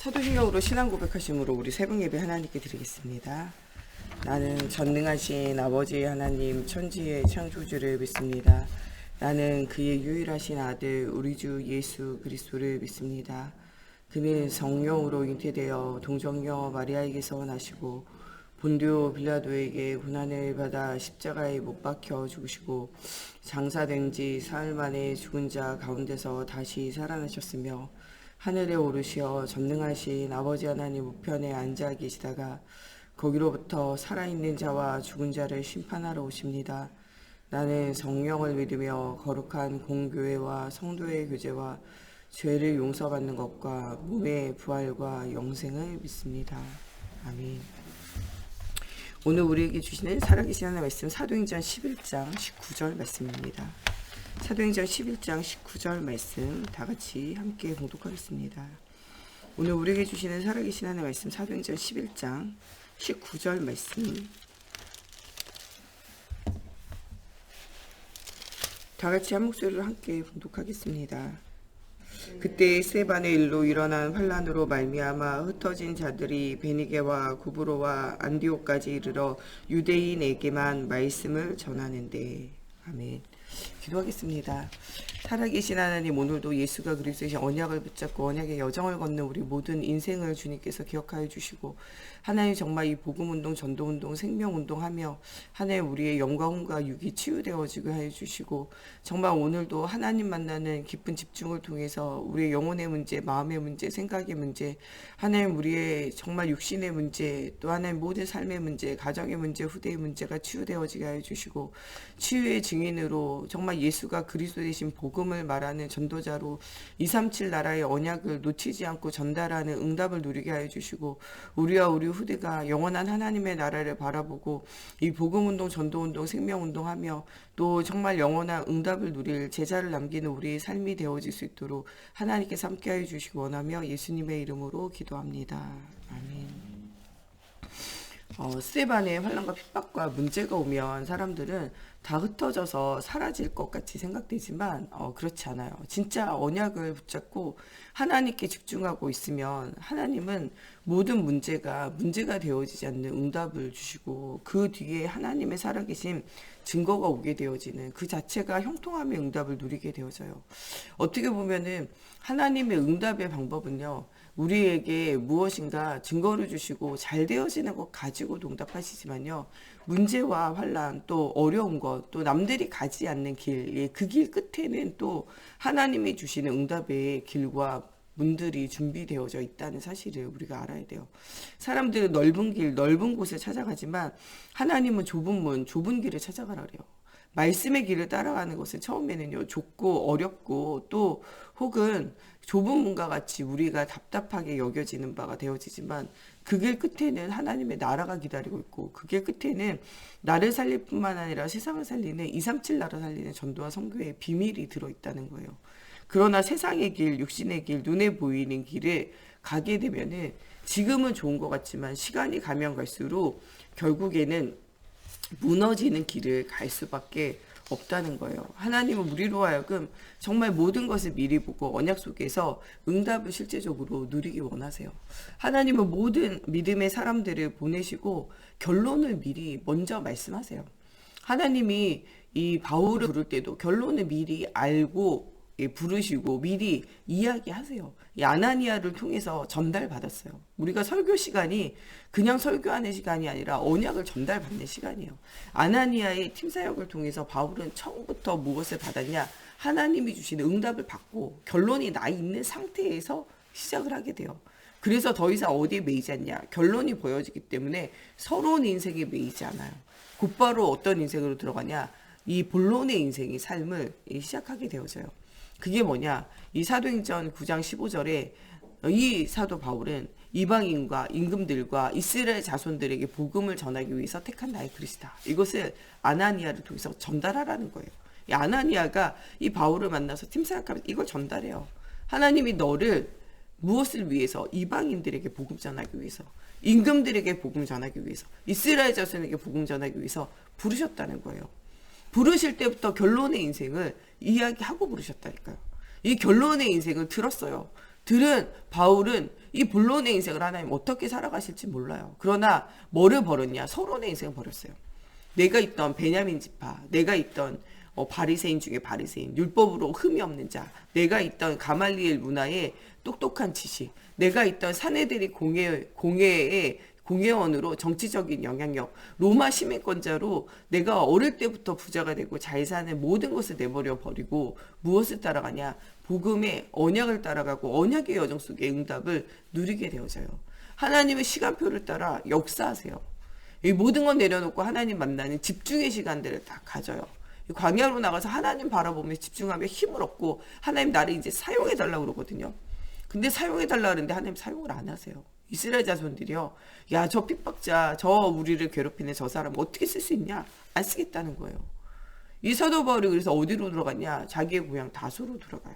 사도신경으로 신앙 고백하심으로 우리 새벽 예배 하나님께 드리겠습니다. 나는 전능하신 아버지 하나님 천지의 창조주를 믿습니다. 나는 그의 유일하신 아들 우리 주 예수 그리스도를 믿습니다. 그는 성령으로 잉태되어 동정녀 마리아에게서 나시고 본디오 빌라도에게 고난을 받아 십자가에 못 박혀 죽으시고 장사된 지 사흘 만에 죽은 자 가운데서 다시 살아나셨으며 하늘에 오르시어 전능하신 아버지 하나님 우편에 앉아 계시다가 거기로부터 살아있는 자와 죽은 자를 심판하러 오십니다. 나는 성령을 믿으며 거룩한 공교회와 성도의 교제와 죄를 용서받는 것과 몸의 부활과 영생을 믿습니다. 아멘. 오늘 우리에게 주시는 살아계신 하나님의 말씀 사도행전 11장 19절 말씀입니다. 사도행전 11장 19절 말씀 다같이 함께 봉독하겠습니다. 오늘 우리에게 주시는 살아계신 하나님의 말씀 사도행전 11장 19절 말씀 다같이 한 목소리로 함께 봉독하겠습니다. 그때 스데반의 일로 일어난 환란으로 말미암아 흩어진 자들이 베니게와 구브로와 안디옥까지 이르러 유대인에게만 말씀을 전하는데. 아멘. 기도하겠습니다. 살아계신 하나님, 오늘도 예수가 그리스도의 언약을 붙잡고 언약의 여정을 걷는 우리 모든 인생을 주님께서 기억하여 주시고, 하나님 정말 이 복음운동, 전도운동, 생명운동하며 하나님 우리의 영광과 육이 치유되어지게 하여 주시고, 정말 오늘도 하나님 만나는 깊은 집중을 통해서 우리의 영혼의 문제, 마음의 문제, 생각의 문제, 하나님 우리의 정말 육신의 문제, 또 하나님 모든 삶의 문제, 가정의 문제, 후대의 문제가 치유되어지게 하여 주시고, 치유의 증인으로 정말 예수가 그리스도 되신 복음을 말하는 전도자로 237 나라의 언약을 놓치지 않고 전달하는 응답을 누리게 하여 주시고, 우리와 우리 후대가 영원한 하나님의 나라를 바라보고 이 복음운동, 전도운동, 생명운동하며 또 정말 영원한 응답을 누릴 제자를 남기는 우리의 삶이 되어질 수 있도록 하나님께서 함께하여 주시기 원하며 예수님의 이름으로 기도합니다. 아멘. 스데반의 환난과 핍박과 문제가 오면 사람들은 다 흩어져서 사라질 것 같이 생각되지만 그렇지 않아요. 진짜 언약을 붙잡고 하나님께 집중하고 있으면 하나님은 모든 문제가 되어지지 않는 응답을 주시고, 그 뒤에 하나님의 살아계신 증거가 오게 되어지는 그 자체가 형통함의 응답을 누리게 되어져요. 어떻게 보면은 하나님의 응답의 방법은요, 우리에게 무엇인가 증거를 주시고 잘 되어지는 것 가지고도 응답하시지만요, 문제와 환난, 또 어려운 것, 또 남들이 가지 않는 길, 그 길 끝에는 또 하나님이 주시는 응답의 길과 문들이 준비되어져 있다는 사실을 우리가 알아야 돼요. 사람들은 넓은 길, 넓은 곳을 찾아가지만 하나님은 좁은 문, 좁은 길을 찾아가라 그래요. 말씀의 길을 따라가는 것은 처음에는요, 좁고 어렵고 또 혹은 좁은 문과 같이 우리가 답답하게 여겨지는 바가 되어지지만, 그 길 끝에는 하나님의 나라가 기다리고 있고, 그 길 끝에는 나를 살릴 뿐만 아니라 세상을 살리는 237 나라 살리는 전도와 선교의 비밀이 들어있다는 거예요. 그러나 세상의 길, 육신의 길, 눈에 보이는 길을 가게 되면은 지금은 좋은 것 같지만 시간이 가면 갈수록 결국에는 무너지는 길을 갈 수밖에 없다는 거예요. 하나님은 우리로 하여금 정말 모든 것을 미리 보고 언약 속에서 응답을 실제적으로 누리기 원하세요. 하나님은 모든 믿음의 사람들을 보내시고 결론을 미리 먼저 말씀하세요. 하나님이 이 바울을 부를 때도 결론을 미리 알고 부르시고 미리 이야기하세요. 이 아나니아를 통해서 전달받았어요. 우리가 설교 시간이 그냥 설교하는 시간이 아니라 언약을 전달받는 시간이에요. 아나니아의 팀사역을 통해서 바울은 처음부터 무엇을 받았냐? 하나님이 주시는 응답을 받고 결론이 나 있는 상태에서 시작을 하게 돼요. 그래서 더 이상 어디에 매이지 않냐? 결론이 보여지기 때문에 서러운 인생에 매이지 않아요. 곧바로 어떤 인생으로 들어가냐? 이 본론의 인생의 삶을 시작하게 되어져요. 그게 뭐냐? 이 사도행전 9장 15절에 이 사도 바울은 이방인과 임금들과 이스라엘 자손들에게 복음을 전하기 위해서 택한 나의 그리스도다. 이것을 아나니아를 통해서 전달하라는 거예요. 이 아나니아가 이 바울을 만나서 팀사역하면서 이걸 전달해요. 하나님이 너를 무엇을 위해서? 이방인들에게 복음 전하기 위해서, 임금들에게 복음 전하기 위해서, 이스라엘 자손에게 복음 전하기 위해서 부르셨다는 거예요. 부르실 때부터 결론의 인생을 이야기하고 부르셨다니까요. 이 결론의 인생을 들었어요. 들은 바울은 이 본론의 인생을 하나님 어떻게 살아가실지 몰라요. 그러나 뭐를 벌었냐? 서론의 인생을 벌였어요. 내가 있던 베냐민 지파, 내가 있던 바리새인 중에 바리새인, 율법으로 흠이 없는 자, 내가 있던 가말리엘 문화의 똑똑한 지식, 내가 있던 사내들이 공회의 공회원으로 정치적인 영향력, 로마 시민권자로 내가 어릴 때부터 부자가 되고 잘 사는 모든 것을 내버려 버리고 무엇을 따라가냐? 복음의 언약을 따라가고 언약의 여정 속의 응답을 누리게 되어져요. 하나님의 시간표를 따라 역사하세요. 이 모든 건 내려놓고 하나님 만나는 집중의 시간들을 다 가져요. 광야로 나가서 하나님 바라보며 집중하며 힘을 얻고 하나님 나를 이제 사용해달라고 그러거든요. 근데 사용해달라 그러는데 하나님 사용을 안 하세요. 이스라엘 자손들이요. 야, 저 핍박자, 저 우리를 괴롭히는 저 사람 어떻게 쓸 수 있냐? 안 쓰겠다는 거예요. 이 사도 바울이 그래서 어디로 들어갔냐? 자기의 고향 다소로 들어가요.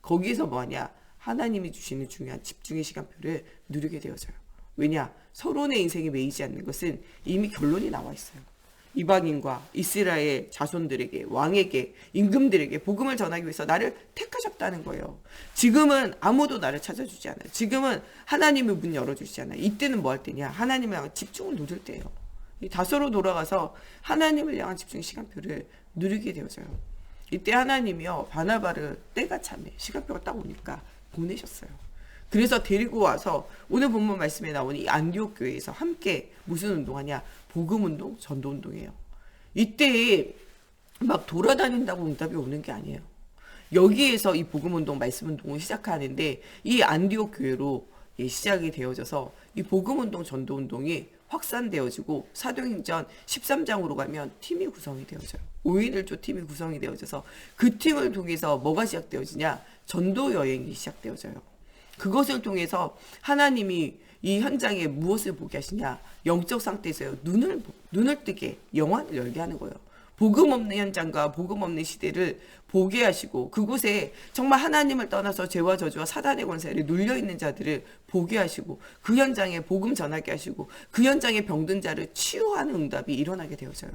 거기에서 뭐하냐? 하나님이 주시는 중요한 집중의 시간표를 누리게 되어져요. 왜냐? 서론의 인생에 매이지 않는 것은 이미 결론이 나와 있어요. 이방인과 이스라엘 자손들에게, 왕에게, 임금들에게 복음을 전하기 위해서 나를 택하셨다는 거예요. 지금은 아무도 나를 찾아주지 않아요. 지금은 하나님의 문 열어주시지 않아요. 이때는 뭐 할 때냐? 하나님을 향한 집중을 누릴 때예요. 이 다소로 돌아가서 하나님을 향한 집중 시간표를 누리게 되어져요. 이때 하나님이요, 바나바를 때가 참에 시간표가 딱 오니까 보내셨어요. 그래서 데리고 와서 오늘 본문 말씀에 나오는 이 안디옥 교회에서 함께 무슨 운동하냐? 복음운동, 전도운동이에요. 이때 막 돌아다닌다고 응답이 오는 게 아니에요. 여기에서 이 복음운동, 말씀운동을 시작하는데 이 안디옥 교회로 시작이 되어져서 이 복음운동, 전도운동이 확산되어지고 사도행전 13장으로 가면 팀이 구성이 되어져요. 5.11조 팀이 구성이 되어져서 그 팀을 통해서 뭐가 시작되어지냐? 전도 여행이 시작되어져요. 그것을 통해서 하나님이 이 현장에 무엇을 보게 하시냐? 영적 상태에서요. 눈을 뜨게, 영안을 열게 하는 거예요. 복음 없는 현장과 복음 없는 시대를 보게 하시고 그곳에 정말 하나님을 떠나서 죄와 저주와 사단의 권세를 눌려있는 자들을 보게 하시고 그 현장에 복음 전하게 하시고 그 현장에 병든 자를 치유하는 응답이 일어나게 되어져요.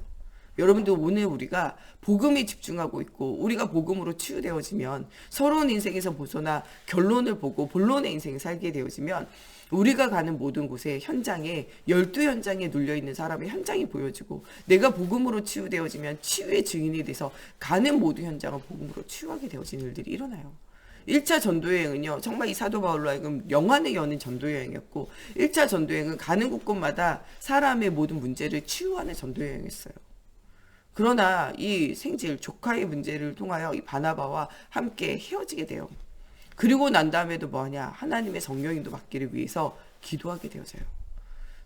여러분들 오늘 우리가 복음에 집중하고 있고 우리가 복음으로 치유되어지면 서러운 인생에서 벗어나 결론을 보고 본론의 인생을 살게 되어지면 우리가 가는 모든 곳에 현장에 12현장에 눌려있는 사람의 현장이 보여지고 내가 복음으로 치유되어지면 치유의 증인이 돼서 가는 모든 현장을 복음으로 치유하게 되어지는 일들이 일어나요. 1차 전도여행은요, 정말 이 사도 바울로 하여금 영안을 여는 전도여행이었고 1차 전도여행은 가는 곳곳마다 사람의 모든 문제를 치유하는 전도여행이었어요. 그러나 이 생질, 조카의 문제를 통하여 이 바나바와 함께 헤어지게 돼요. 그리고 난 다음에도 뭐하냐? 하나님의 성령님도 받기를 위해서 기도하게 되어져요.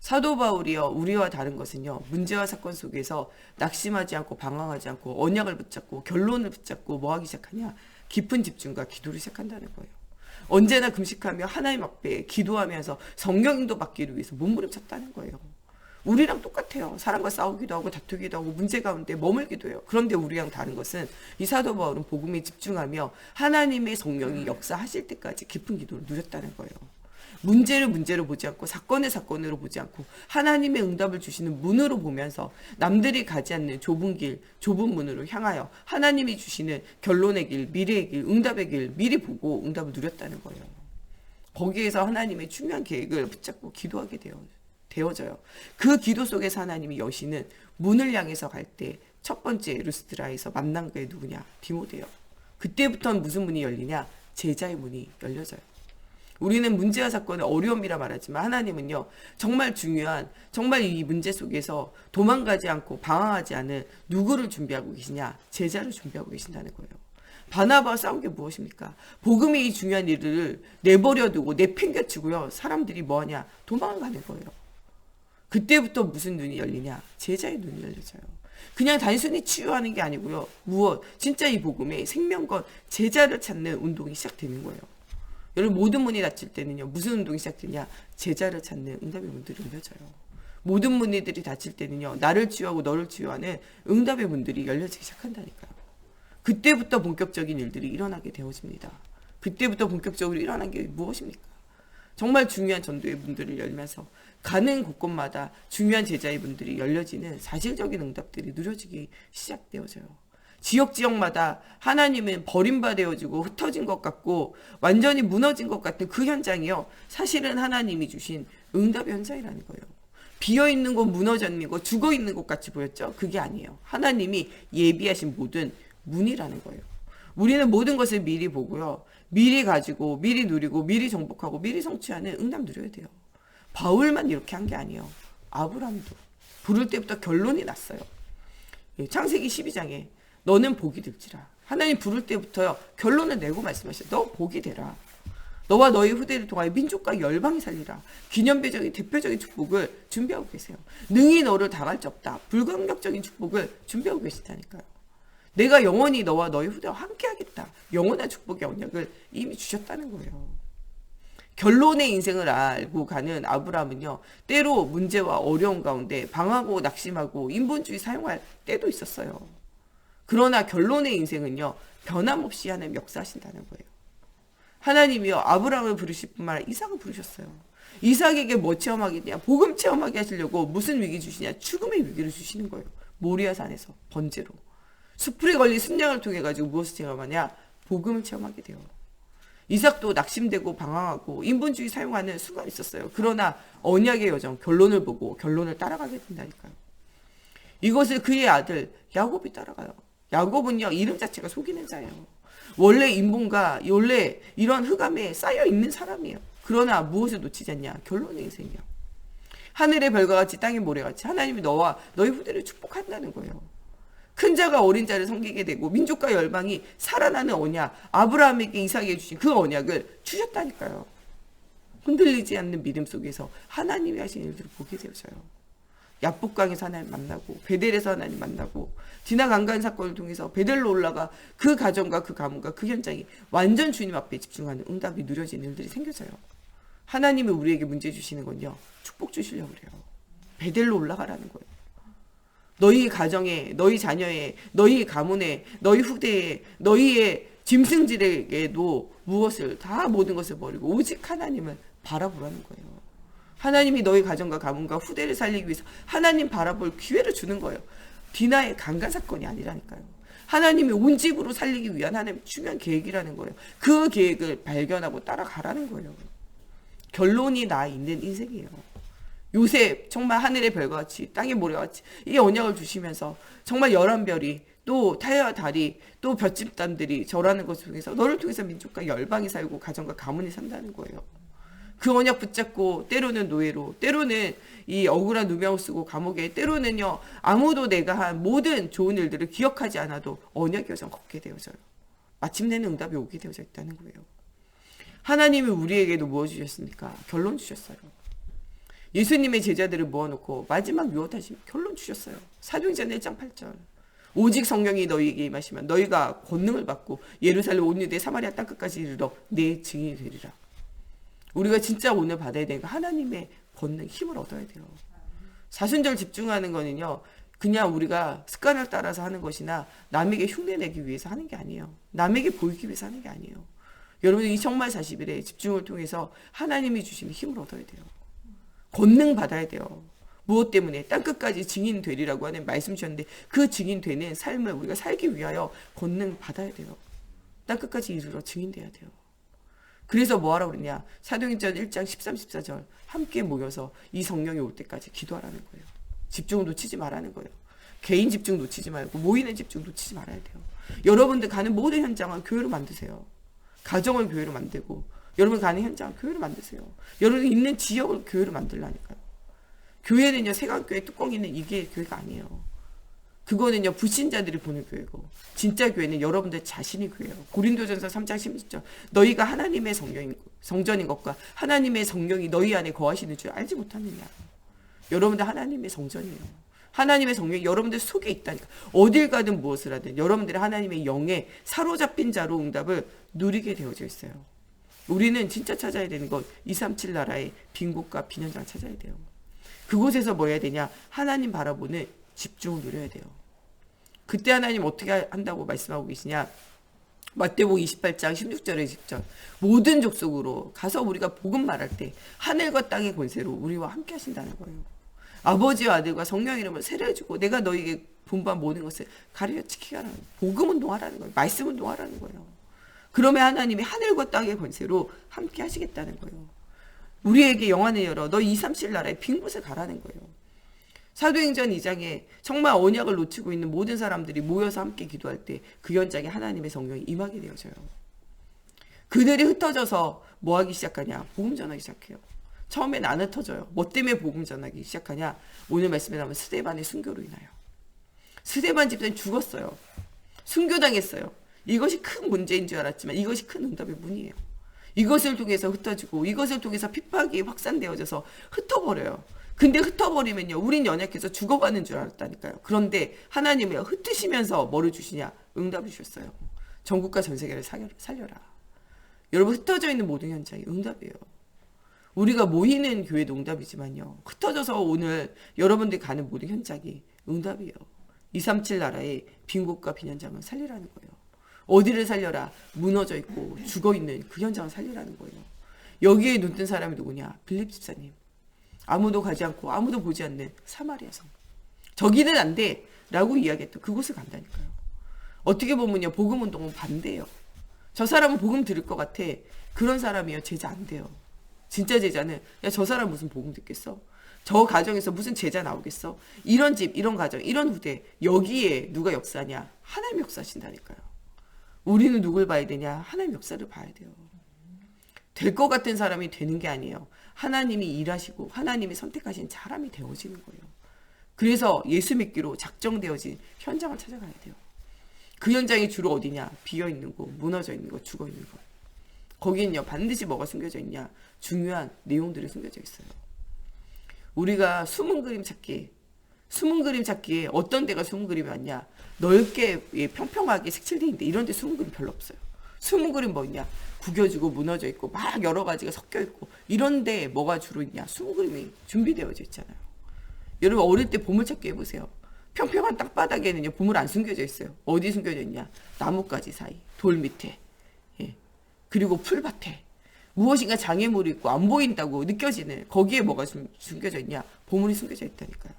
사도 바울이요, 우리와 다른 것은요, 문제와 사건 속에서 낙심하지 않고 방황하지 않고 언약을 붙잡고 결론을 붙잡고 뭐하기 시작하냐? 깊은 집중과 기도를 시작한다는 거예요. 언제나 금식하며 하나님 앞에 기도하면서 성령님도 받기를 위해서 몸부림쳤다는 거예요. 우리랑 똑같아요. 사람과 싸우기도 하고 다투기도 하고 문제 가운데 머물기도 해요. 그런데 우리랑 다른 것은 이 사도 바울은 복음에 집중하며 하나님의 성령이 역사하실 때까지 깊은 기도를 누렸다는 거예요. 문제를 문제로 보지 않고 사건을 사건으로 보지 않고 하나님의 응답을 주시는 문으로 보면서 남들이 가지 않는 좁은 길, 좁은 문으로 향하여 하나님이 주시는 결론의 길, 미래의 길, 응답의 길 미리 보고 응답을 누렸다는 거예요. 거기에서 하나님의 중요한 계획을 붙잡고 기도하게 되어져요. 그 기도 속에서 하나님이 여시는 문을 향해서 갈 때 첫 번째 루스드라에서 만난 게 누구냐? 디모데요. 그때부터는 무슨 문이 열리냐? 제자의 문이 열려져요. 우리는 문제와 사건의 어려움이라 말하지만 하나님은요, 정말 중요한, 정말 이 문제 속에서 도망가지 않고 방황하지 않은 누구를 준비하고 계시냐? 제자를 준비하고 계신다는 거예요. 바나바와 싸운 게 무엇입니까? 복음의 이 중요한 일을 내버려두고 내팽개치고요, 사람들이 뭐하냐? 도망가는 거예요. 그때부터 무슨 눈이 열리냐? 제자의 눈이 열려져요. 그냥 단순히 치유하는 게 아니고요. 무엇? 진짜 이 복음의 생명건 제자를 찾는 운동이 시작되는 거예요. 여러분 모든 문이 닫힐 때는요. 무슨 운동이 시작되냐? 제자를 찾는 응답의 문들이 열려져요. 모든 문들이 닫힐 때는요. 나를 치유하고 너를 치유하는 응답의 문들이 열려지기 시작한다니까요. 그때부터 본격적인 일들이 일어나게 되어집니다. 그때부터 본격적으로 일어난 게 무엇입니까? 정말 중요한 전도의 문들을 열면서 가는 곳곳마다 중요한 제자의 문들이 열려지는 사실적인 응답들이 누려지기 시작되어져요. 지역마다 하나님은 버림받아지고 흩어진 것 같고 완전히 무너진 것 같은 그 현장이요. 사실은 하나님이 주신 응답 현장이라는 거예요. 비어있는 곳, 무너져 있는 곳, 죽어있는 곳 같이 보였죠? 그게 아니에요. 하나님이 예비하신 모든 문이라는 거예요. 우리는 모든 것을 미리 보고요. 미리 가지고, 미리 누리고, 미리 정복하고, 미리 성취하는 응답 누려야 돼요. 바울만 이렇게 한 게 아니에요. 아브라함도. 부를 때부터 결론이 났어요. 창세기 12장에 너는 복이 될지라. 하나님 부를 때부터요. 결론을 내고 말씀하셔요. 너 복이 되라. 너와 너희 후대를 통하여 민족과 열방이 살리라. 기념비적인 대표적인 축복을 준비하고 계세요. 능히 너를 당할 자 없다. 불강력적인 축복을 준비하고 계시다니까요. 내가 영원히 너와 너희 후대와 함께하겠다. 영원한 축복의 언약을 이미 주셨다는 거예요. 결론의 인생을 알고 가는 아브라함은요. 때로 문제와 어려움 가운데 방하고 낙심하고 인본주의 사용할 때도 있었어요. 그러나 결론의 인생은요. 변함없이 하나님 역사하신다는 거예요. 하나님이요. 아브라함을 부르실 뿐만 아니라 이삭을 부르셨어요. 이삭에게 뭐 체험하겠냐? 복음 체험하게 하시려고 무슨 위기 주시냐? 죽음의 위기를 주시는 거예요. 모리아 산에서 번제로. 수풀에 걸린 순양을 통해 가지고 무엇을 체험하냐? 복음을 체험하게 돼요. 이삭도 낙심되고 방황하고 인본주의 사용하는 수가 있었어요. 그러나 언약의 여정, 결론을 보고 결론을 따라가게 된다니까요. 이것을 그의 아들 야곱이 따라가요. 야곱은요. 이름 자체가 속이는 자예요. 원래 인본과 원래 이런 흑암에 쌓여 있는 사람이에요. 그러나 무엇을 놓치지 않냐? 결론의 인생이요. 하늘의 별과 같이 땅의 모래같이 하나님이 너와 너희 후대를 축복한다는 거예요. 큰 자가 어린 자를 섬기게 되고 민족과 열방이 살아나는 언약, 아브라함에게 이삭에게 주신 그 언약을 주셨다니까요. 흔들리지 않는 믿음 속에서 하나님이 하신 일들을 보게 되어져요. 야복강에서 하나님 만나고 베델에서 하나님 만나고 디나 강간 사건을 통해서 베델로 올라가 그 가정과 그 가문과 그 현장이 완전 주님 앞에 집중하는 응답이 누려지는 일들이 생겨져요. 하나님이 우리에게 문제 주시는 건요. 축복 주시려고 그래요. 베델로 올라가라는 거예요. 너희 가정에, 너희 자녀에, 너희 가문에, 너희 후대에, 너희의 짐승들에게도 무엇을 다 모든 것을 버리고 오직 하나님을 바라보라는 거예요. 하나님이 너희 가정과 가문과 후대를 살리기 위해서 하나님 바라볼 기회를 주는 거예요. 디나의 강간 사건이 아니라니까요. 하나님이 온 집으로 살리기 위한 하나님의 중요한 계획이라는 거예요. 그 계획을 발견하고 따라가라는 거예요. 결론이 나 있는 인생이에요. 요셉 정말 하늘의 별과 같이 땅의 모래와 같이 이 언약을 주시면서 정말 11별이 또 타야와 달이 또 볏집단들이 절하는 것을 통해서 너를 통해서 민족과 열방이 살고 가정과 가문이 산다는 거예요. 그 언약 붙잡고 때로는 노예로 때로는 이 억울한 누명을 쓰고 감옥에 때로는요 아무도 내가 한 모든 좋은 일들을 기억하지 않아도 언약의 여정 걷게 되어져요. 마침내는 응답이 오게 되어져 있다는 거예요. 하나님이 우리에게도 무엇 주셨습니까? 결론 주셨어요. 예수님의 제자들을 모아놓고 마지막 유언하신 결론 주셨어요. 사도행전 1장 8절. 오직 성령이 너희에게 임하시면 너희가 권능을 받고 예루살렘 온 유대 사마리아 땅끝까지 이르러 내 증인이 되리라. 우리가 진짜 오늘 받아야 되는 건 하나님의 권능, 힘을 얻어야 돼요. 사순절 집중하는 거는요. 그냥 우리가 습관을 따라서 하는 것이나 남에게 흉내내기 위해서 하는 게 아니에요. 남에게 보이기 위해서 하는 게 아니에요. 여러분 이 정말 40일에 집중을 통해서 하나님이 주시는 힘을 얻어야 돼요. 권능 받아야 돼요. 무엇 때문에? 땅끝까지 증인 되리라고 하는 말씀 주셨는데 그 증인 되는 삶을 우리가 살기 위하여 권능 받아야 돼요. 땅끝까지 이르러 증인 돼야 돼요. 그래서 뭐하라고 그러냐? 사도행전 1장 13, 14절 함께 모여서 이 성령이 올 때까지 기도하라는 거예요. 집중을 놓치지 말라는 거예요. 개인 집중 놓치지 말고 모이는 집중 놓치지 말아야 돼요. 여러분들 가는 모든 현장을 교회로 만드세요. 가정을 교회로 만들고 여러분 가는 현장을 교회로 만드세요. 여러분 있는 지역을 교회로 만들라니까요. 교회는요 세관교회 뚜껑이 있는 이게 교회가 아니에요. 그거는요 불신자들이 보는 교회고 진짜 교회는 여러분들 자신이 교회예요. 고린도전서 3장 16절 너희가 하나님의 성전인 것과 하나님의 성령이 너희 안에 거하시는 줄 알지 못하느냐. 여러분들 하나님의 성전이에요. 하나님의 성령이 여러분들 속에 있다니까. 어딜 가든 무엇을 하든 여러분들이 하나님의 영에 사로잡힌 자로 응답을 누리게 되어져 있어요. 우리는 진짜 찾아야 되는 건 237 나라의 빈 곳과 빈 현장 찾아야 돼요. 그곳에서 뭐 해야 되냐? 하나님 바라보는 집중을 누려야 돼요. 그때 하나님 어떻게 한다고 말씀하고 계시냐? 마태복음 28장 16절에 직접 모든 족속으로 가서 우리가 복음 말할 때 하늘과 땅의 권세로 우리와 함께 하신다는 거예요. 아버지와 아들과 성령 이름을 세례해주고 내가 너에게 분부한 모든 것을 가르쳐 지키게 하라는 거예요. 복음 운동하라는 거예요. 말씀 운동하라는 거예요. 그러면 하나님이 하늘과 땅의 권세로 함께 하시겠다는 거예요. 우리에게 영안을 열어 너 237 나라에 빈 곳에 가라는 거예요. 사도행전 2장에 정말 언약을 놓치고 있는 모든 사람들이 모여서 함께 기도할 때 그 현장에 하나님의 성령이 임하게 되어져요. 그들이 흩어져서 뭐 하기 시작하냐? 복음 전하기 시작해요. 처음엔 안 흩어져요. 뭐 때문에 복음 전하기 시작하냐? 오늘 말씀에 나오면 스데반의 순교로 인하여. 스데반 집사님 죽었어요. 순교당했어요. 이것이 큰 문제인 줄 알았지만 이것이 큰 응답의 문이에요. 이것을 통해서 흩어지고 이것을 통해서 핍박이 확산되어져서 흩어버려요. 근데 흩어버리면요, 우린 연약해서 죽어가는 줄 알았다니까요. 그런데 하나님이 흩으시면서 뭐를 주시냐? 응답을 주셨어요. 전국과 전 세계를 살려라. 여러분, 흩어져 있는 모든 현장이 응답이에요. 우리가 모이는 교회도 응답이지만요, 흩어져서 오늘 여러분들이 가는 모든 현장이 응답이에요. 237 나라의 빈 곳과 빈 현장을 살리라는 거예요. 어디를 살려라? 무너져 있고 죽어 있는 그 현장을 살리라는 거예요. 여기에 눈뜬 사람이 누구냐? 빌립 집사님. 아무도 가지 않고 아무도 보지 않는 사마리아 성. 저기는 안 돼 라고 이야기했던 그곳을 간다니까요. 어떻게 보면요, 복음 운동은 반대예요. 저 사람은 복음 들을 것 같아. 그런 사람이요, 제자 안 돼요. 진짜 제자는 야, 저 사람 무슨 복음 듣겠어? 저 가정에서 무슨 제자 나오겠어? 이런 집, 이런 가정, 이런 후대, 여기에 누가 역사냐? 하나님 역사하신다니까요. 우리는 누굴 봐야 되냐? 하나님 역사를 봐야 돼요. 될 것 같은 사람이 되는 게 아니에요. 하나님이 일하시고 하나님이 선택하신 사람이 되어지는 거예요. 그래서 예수 믿기로 작정되어진 현장을 찾아가야 돼요. 그 현장이 주로 어디냐? 비어있는 곳, 무너져 있는 곳, 죽어있는 곳. 거기는요, 반드시 뭐가 숨겨져 있냐? 중요한 내용들이 숨겨져 있어요. 우리가 숨은 그림 찾기에 어떤 데가 숨은 그림이 왔냐? 넓게 평평하게 색칠되어 있는데 이런 데 숨은 그림 별로 없어요. 숨은 그림 뭐 있냐? 구겨지고 무너져 있고 막 여러 가지가 섞여 있고 이런 데 뭐가 주로 있냐? 숨은 그림이 준비되어져 있잖아요. 여러분 어릴 때 보물찾기 해보세요. 평평한 땅바닥에는요, 보물 안 숨겨져 있어요. 어디 숨겨져 있냐? 나뭇가지 사이, 돌 밑에, 그리고 풀밭에 무엇인가 장애물이 있고 안 보인다고 느껴지는 거기에 뭐가 숨겨져 있냐? 보물이 숨겨져 있다니까요.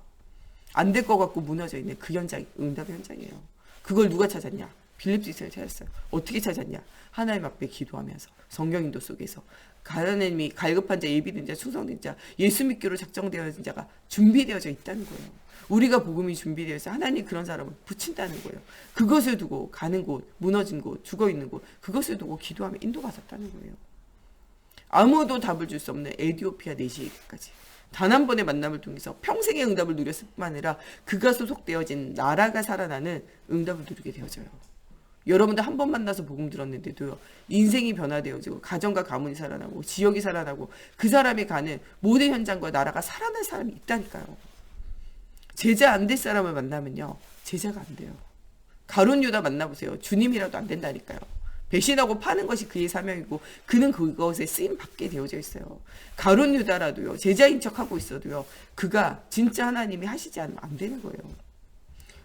안 될 것 같고 무너져 있는 그 현장이 응답의 현장이에요. 그걸 누가 찾았냐? 빌립 집사님이 찾았어요. 어떻게 찾았냐? 하나님 앞에 기도하면서 성경 인도 속에서 하나님이 갈급한 자, 예비된 자, 충성된 자, 예수 믿기로 작정되어진 자가 준비되어져 있다는 거예요. 우리가 복음이 준비되어서 하나님 그런 사람을 붙인다는 거예요. 그것을 두고 가는 곳, 무너진 곳, 죽어있는 곳, 그것을 두고 기도하며 인도받았다는 거예요. 아무도 답을 줄 수 없는 에티오피아 내시에게까지 단 한 번의 만남을 통해서 평생의 응답을 누렸을 뿐만 아니라 그가 소속되어진 나라가 살아나는 응답을 누리게 되어져요. 여러분들 한 번 만나서 복음 들었는데도요, 인생이 변화되어지고 가정과 가문이 살아나고 지역이 살아나고 그 사람이 가는 모든 현장과 나라가 살아날 사람이 있다니까요. 제자 안 될 사람을 만나면요, 제자가 안 돼요. 가룟 유다 만나보세요. 주님이라도 안 된다니까요. 배신하고 파는 것이 그의 사명이고 그는 그것에 쓰임 받게 되어져 있어요. 가룟 유다라도요, 제자인 척하고 있어도요, 그가 진짜 하나님이 하시지 않으면 안 되는 거예요.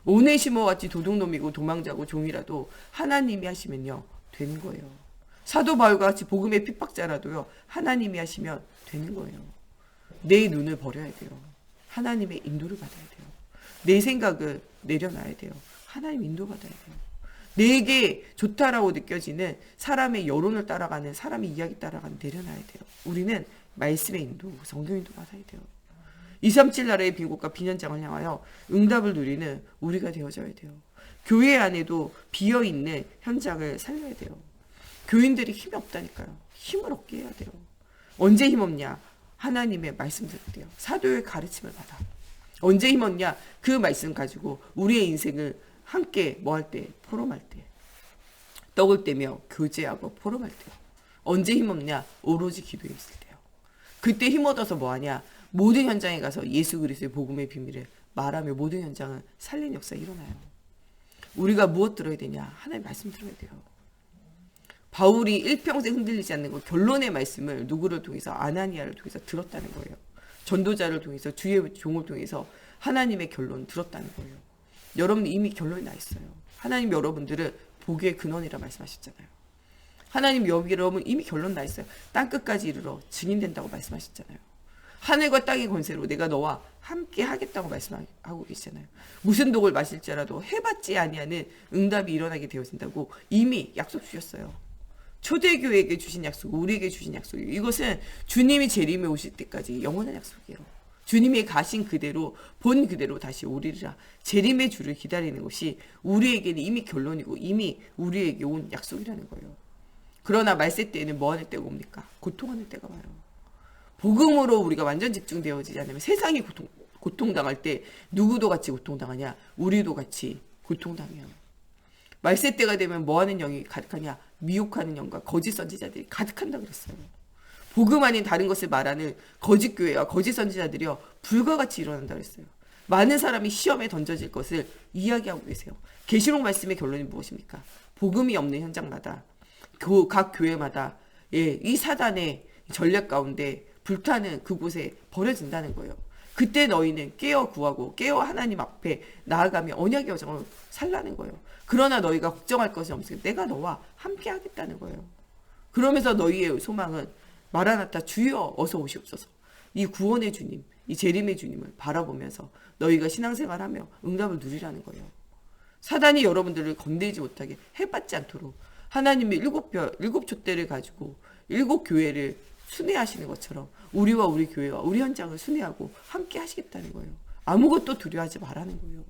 오네시모 같이 도둑놈이고 도망자고 종이라도 하나님이 하시면요, 되는 거예요. 사도 바울과 같이 복음의 핍박자라도요, 하나님이 하시면 되는 거예요. 내 눈을 버려야 돼요. 하나님의 인도를 받아야 돼요. 내 생각을 내려놔야 돼요. 하나님 인도 받아야 돼요. 내게 좋다라고 느껴지는 사람의 여론을 따라가는, 사람의 이야기 따라가는 내려놔야 돼요. 우리는 말씀의 인도, 성경 인도 받아야 돼요. 237 나라의 빈 곳과 빈 현장을 향하여 응답을 누리는 우리가 되어져야 돼요. 교회 안에도 비어있는 현장을 살려야 돼요. 교인들이 힘이 없다니까요. 힘을 얻게 해야 돼요. 언제 힘 없냐? 하나님의 말씀 들을 때요. 사도의 가르침을 받아. 언제 힘 얻냐? 그 말씀 가지고 우리의 인생을 함께 뭐 할 때? 포럼할 때. 떡을 떼며 교제하고 포럼할 때요. 언제 힘 없냐? 오로지 기도에 있을 때요. 그때 힘 얻어서 뭐 하냐? 모든 현장에 가서 예수 그리스도의 복음의 비밀을 말하며 모든 현장을 살리는 역사가 일어나요. 우리가 무엇 들어야 되냐? 하나님 말씀 들어야 돼요. 바울이 일평생 흔들리지 않는 거, 결론의 말씀을 누구를 통해서? 아나니아를 통해서 들었다는 거예요. 전도자를 통해서, 주의 종을 통해서 하나님의 결론 들었다는 거예요. 여러분 이미 결론이 나 있어요. 하나님 여러분들을 복의 근원이라 말씀하셨잖아요. 하나님 여러분 이미 결론 나 있어요. 땅끝까지 이르러 증인된다고 말씀하셨잖아요. 하늘과 땅의 권세로 내가 너와 함께 하겠다고 말씀하고 계시잖아요. 무슨 독을 마실지라도 해봤지 아니하는 응답이 일어나게 되어진다고 이미 약속 주셨어요. 초대교회에게 주신 약속, 우리에게 주신 약속이에요. 이것은 주님이 재림에 오실 때까지 영원한 약속이에요. 주님이 가신 그대로 본 그대로 다시 오리라. 재림의 주를 기다리는 것이 우리에게는 이미 결론이고 이미 우리에게 온 약속이라는 거예요. 그러나 말세 때에는 뭐 하는 때가 옵니까? 고통하는 때가 와요. 복음으로 우리가 완전 집중되어지지 않으면 세상이 고통당할 때 누구도 같이 고통당하냐? 우리도 같이 고통당해요. 말세 때가 되면 뭐 하는 영이 가득하냐? 미혹하는 영과 거짓 선지자들이 가득한다 그랬어요. 복음 아닌 다른 것을 말하는 거짓 교회와 거짓 선지자들이요 불과 같이 일어난다 그랬어요. 많은 사람이 시험에 던져질 것을 이야기하고 계세요. 계시록 말씀의 결론이 무엇입니까? 복음이 없는 현장마다 각 교회마다 이 사단의 전략 가운데 불타는 그곳에 버려진다는 거예요. 그때 너희는 깨어 구하고 깨어 하나님 앞에 나아가며 언약의 여정을 살라는 거예요. 그러나 너희가 걱정할 것이 없으니 내가 너와 함께 하겠다는 거예요. 그러면서 너희의 소망은 마라나타 주여 어서 오시옵소서. 이 구원의 주님, 이 재림의 주님을 바라보면서 너희가 신앙생활하며 응답을 누리라는 거예요. 사단이 여러분들을 건드리지 못하게 해받지 않도록 하나님의 일곱 촛대를 가지고 일곱 교회를 순회하시는 것처럼 우리와 우리 교회와 우리 현장을 순회하고 함께 하시겠다는 거예요. 아무것도 두려워하지 말라는 거예요.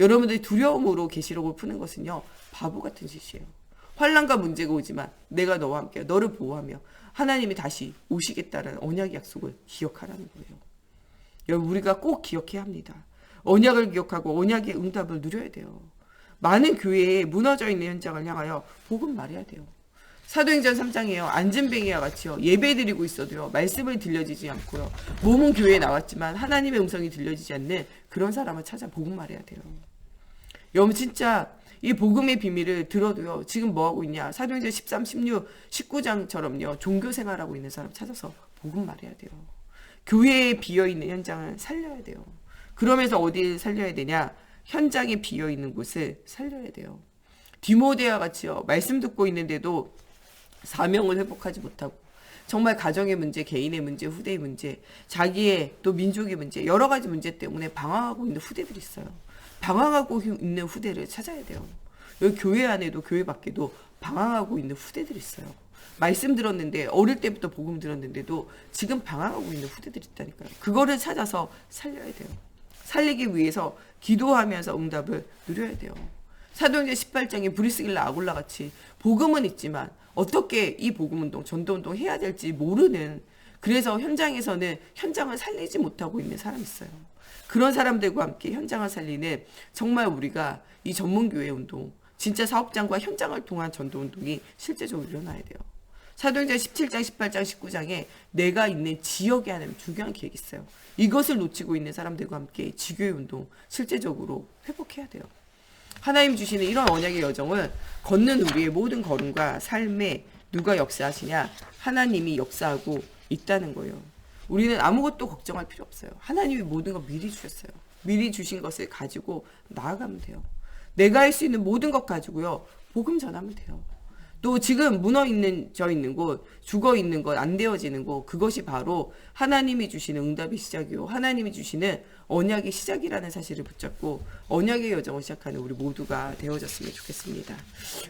여러분들이 두려움으로 계시록을 푸는 것은요 바보 같은 짓이에요. 환난과 문제가 오지만 내가 너와 함께 너를 보호하며 하나님이 다시 오시겠다는 언약의 약속을 기억하라는 거예요. 여러분 우리가 꼭 기억해야 합니다. 언약을 기억하고 언약의 응답을 누려야 돼요. 많은 교회에 무너져 있는 현장을 향하여 복음 말해야 돼요. 사도행전 3장이에요. 안진뱅이와 같이요. 예배드리고 있어도요. 말씀을 들려지지 않고요. 몸은 교회에 나왔지만 하나님의 음성이 들려지지 않는 그런 사람을 찾아 복음 말해야 돼요. 여러분 진짜 이 복음의 비밀을 들어도요. 지금 뭐하고 있냐. 사도행전 13, 16, 19장처럼요. 종교 생활하고 있는 사람 찾아서 복음 말해야 돼요. 교회에 비어있는 현장을 살려야 돼요. 그러면서 어디를 살려야 되냐. 현장에 비어있는 곳을 살려야 돼요. 디모데와 같이요. 말씀 듣고 있는데도 사명을 회복하지 못하고 정말 가정의 문제, 개인의 문제, 후대의 문제, 자기의 또 민족의 문제, 여러 가지 문제 때문에 방황하고 있는 후대들이 있어요. 방황하고 있는 후대를 찾아야 돼요. 여기 교회 안에도 교회 밖에도 방황하고 있는 후대들이 있어요. 말씀 들었는데 어릴 때부터 복음 들었는데도 지금 방황하고 있는 후대들이 있다니까요. 그거를 찾아서 살려야 돼요. 살리기 위해서 기도하면서 응답을 누려야 돼요. 사도행전 18장에 브리스길라 아굴라 같이 복음은 있지만 어떻게 이 복음운동, 전도운동 해야 될지 모르는 그래서 현장에서는 현장을 살리지 못하고 있는 사람이 있어요. 그런 사람들과 함께 현장을 살리는 정말 우리가 이 전문교회 운동, 진짜 사업장과 현장을 통한 전도운동이 실제적으로 일어나야 돼요. 사도행전 17장, 18장, 19장에 내가 있는 지역에 하는 중요한 계획이 있어요. 이것을 놓치고 있는 사람들과 함께 지교회 운동 실제적으로 회복해야 돼요. 하나님 주시는 이런 언약의 여정을 걷는 우리의 모든 걸음과 삶에 누가 역사하시냐? 하나님이 역사하고 있다는 거예요. 우리는 아무것도 걱정할 필요 없어요. 하나님이 모든 걸 미리 주셨어요. 미리 주신 것을 가지고 나아가면 돼요. 내가 할 수 있는 모든 것 가지고요. 복음 전하면 돼요. 또 지금 져 있는 곳, 죽어 있는 것, 안 되어지는 곳, 그것이 바로 하나님이 주시는 응답의 시작이요. 하나님이 주시는 언약의 시작이라는 사실을 붙잡고 언약의 여정을 시작하는 우리 모두가 되어졌으면 좋겠습니다.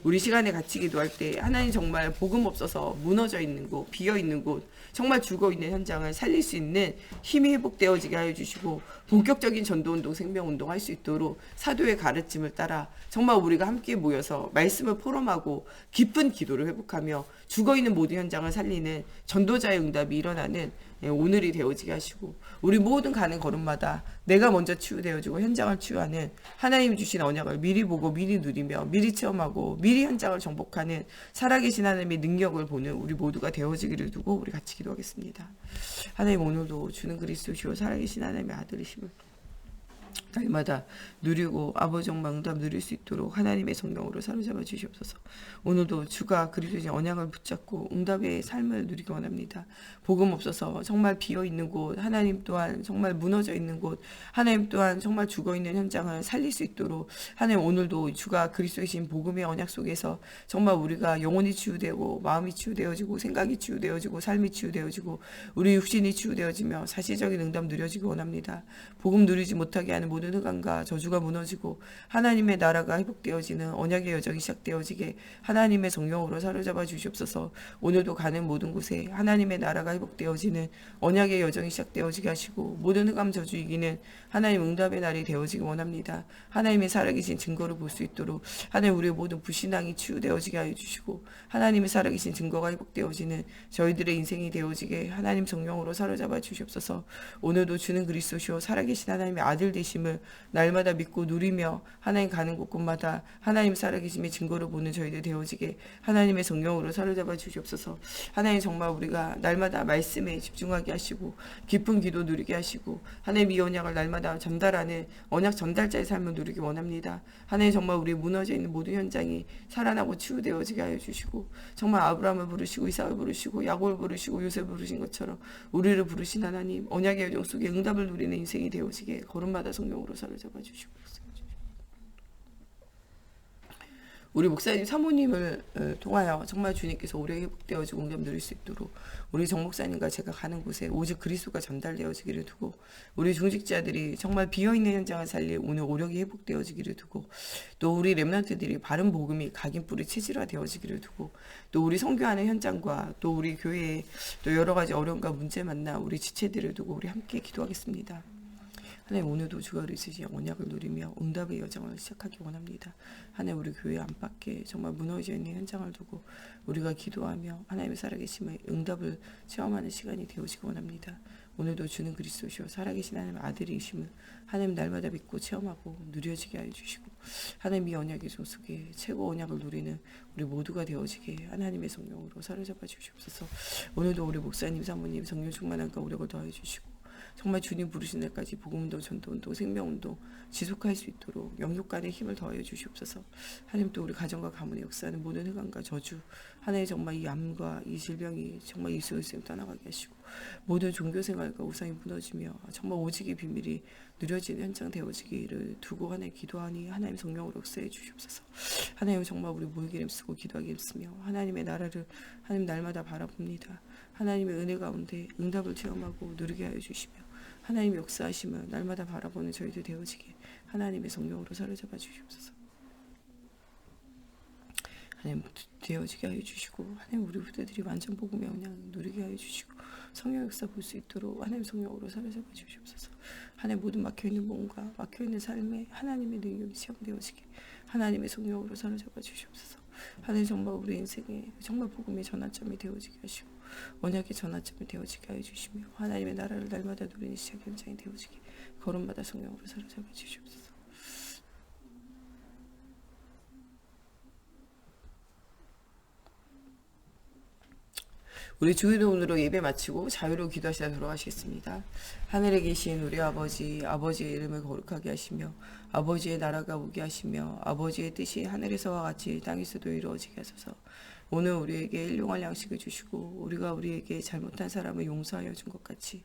우리 시간에 같이 기도할 때 하나님 정말 복음 없어서 무너져 있는 곳, 비어 있는 곳, 정말 죽어 있는 현장을 살릴 수 있는 힘이 회복되어지게 하여 주시고 본격적인 전도운동, 생명운동 할 수 있도록 사도의 가르침을 따라 정말 우리가 함께 모여서 말씀을 포럼하고 깊은 기도를 회복하며 죽어있는 모든 현장을 살리는 전도자의 응답이 일어나는 오늘이 되어지게 하시고 우리 모든 가는 걸음마다 내가 먼저 치유되어지고 현장을 치유하는 하나님이 주신 언약을 미리 보고 미리 누리며 미리 체험하고 미리 현장을 정복하는 살아계신 하나님의 능력을 보는 우리 모두가 되어지기를 두고 우리 같이 기도하겠습니다. 하나님 오늘도 주는 그리스도시요 살아계신 하나님의 아들이심을 날마다 누리고 아버지 정말 응답 누릴 수 있도록 하나님의 성령으로 사로잡아 주시옵소서. 오늘도 주가 그리스도의 언약을 붙잡고 응답의 삶을 누리기 원합니다. 복음 없어서 정말 비어 있는 곳, 하나님 또한 정말 무너져 있는 곳, 하나님 또한 정말 죽어 있는 현장을 살릴 수 있도록 하나님 오늘도 주가 그리스도이신 복음의 언약 속에서 정말 우리가 영혼이 치유되고 마음이 치유되어지고 생각이 치유되어지고 삶이 치유되어지고 우리 육신이 치유되어지며 사실적인 응답 누려지기 원합니다. 복음 누리지 못하게 하는 모든 흑암과 저주가 무너지고 하나님의 나라가 회복되어지는 언약의 여정이 시작되어지게 하나님의 성령으로 사로잡아 주시옵소서. 오늘도 가는 모든 곳에 하나님의 나라가 회복되어지는 언약의 여정이 시작되어지게 하시고 모든 흑암 저주 이기는 하나님 응답의 날이 되어지기 원합니다. 하나님의 살아계신 증거를 볼 수 있도록 하나님 우리의 모든 불신앙이 치유되어지게 하여 주시고 하나님의 살아계신 증거가 회복되어지는 저희들의 인생이 되어지게 하나님 성령으로 사로잡아 주시옵소서. 오늘도 주는 그리스도시오 살아계신 하나님의 아들 되심을 날마다 믿고 누리며 하나님 가는 곳곳마다 하나님 살아계심의 증거를 보는 저희들 되어지게 하나님의 성령으로 사로잡아 주시옵소서. 하나님 정말 우리가 날마다 말씀에 집중하게 하시고 깊은 기도 누리게 하시고 하나님 이 언약을 날마다 전달하는 언약 전달자의 삶을 누리기 원합니다. 하나님 정말 우리 무너져 있는 모든 현장이 살아나고 치유되어지게 하여 주시고 정말 아브라함을 부르시고 이삭을 부르시고 야곱을 부르시고 요셉을 부르신 것처럼 우리를 부르신 하나님 언약의 여정 속에 응답을 누리는 인생이 되어지게 걸음마다 성령으로 사로잡아 주시고 우리 목사님 사모님을 통하여 정말 주님께서 오래 회복되어지고 응답 누릴 수 있도록 우리 정 목사님과 제가 가는 곳에 오직 그리스도가 전달되어지기를 두고 우리 중직자들이 정말 비어있는 현장을 살릴 오늘 오력이 회복되어지기를 두고 또 우리 렘넌트들이 바른 복음이 각인 뿌리 체질화 되어지기를 두고 또 우리 선교하는 현장과 또 우리 교회에 또 여러 가지 어려움과 문제 만나 우리 지체들을 두고 우리 함께 기도하겠습니다. 하나님 오늘도 주가 그리스도의 언약을 누리며 응답의 여정을 시작하기 원합니다. 하나님 우리 교회 안팎에 정말 무너져 있는 현장을 두고 우리가 기도하며 하나님의 살아계심의 응답을 체험하는 시간이 되어지기 원합니다. 오늘도 주는 그리스도시오 살아계신 하나님의 아들이심을 하나님 날마다 믿고 체험하고 누려지게 하여 주시고 하나님 이 언약의 속에 최고 언약을 누리는 우리 모두가 되어지게 하나님의 성령으로 사로잡아 주시옵소서. 오늘도 우리 목사님 사모님 성령 충만함과 오력을 더해 주시고 정말 주님 부르신 날까지 복음운동, 전도운동, 생명운동 지속할 수 있도록 영육간의 힘을 더하여 주시옵소서. 하나님 또 우리 가정과 가문의 역사하는 모든 흑암과 저주 하나님 정말 이 암과 이 질병이 정말 이스라엘 떠나가게 하시고 모든 종교생활과 우상이 무너지며 정말 오직의 비밀이 누려지는 현장 되어지기를 두고 하나님 기도하니 하나님 성령으로 역사해 주시옵소서. 하나님 정말 우리 모이기 힘쓰고 기도하기 힘쓰며 하나님의 나라를 하나님 날마다 바라봅니다. 하나님의 은혜 가운데 응답을 체험하고 누리게 하여 주시며 하나님의 역사하심을 날마다 바라보는 저희들 되어지게 하나님의 성령으로 사로잡아 주시옵소서. 하나님 되어지게 하여 주시고 하나님 우리 후대들이 완전 복음의 언약 누리게 하여 주시고 성령 역사 볼 수 있도록 하나님 성령으로 사로잡아 주시옵소서. 하나님 모든 막혀있는 몸과 막혀있는 삶에 하나님의 능력이 체험되어지게 하나님의 성령으로 사로잡아 주시옵소서. 하나님 정말 우리 인생에 정말 복음의 전환점이 되어지게 하시고 언약의 전환점이 되어지게 하여 주시며 하나님의 나라를 날마다 누리는 시작 현장이 되어지게 걸음마다 성령으로 사로잡아 주시옵소서. 우리 주기도문으로 예배 마치고 자유로 기도하시다 돌아가시겠습니다. 하늘에 계신 우리 아버지, 아버지의 이름을 거룩하게 하시며 아버지의 나라가 오게 하시며 아버지의 뜻이 하늘에서와 같이 땅에서도 이루어지게 하소서. 오늘 우리에게 일용할 양식을 주시고 우리가 우리에게 잘못한 사람을 용서하여 준 것 같이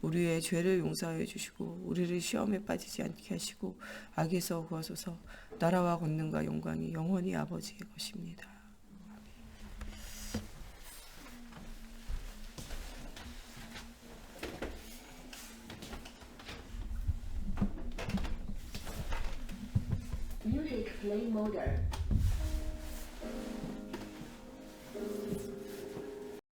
우리의 죄를 용서하여 주시고 우리를 시험에 빠지지 않게 하시고 악에서 구하소서. 나라와 권능과 영광이 영원히 아버지의 것입니다. Music play model.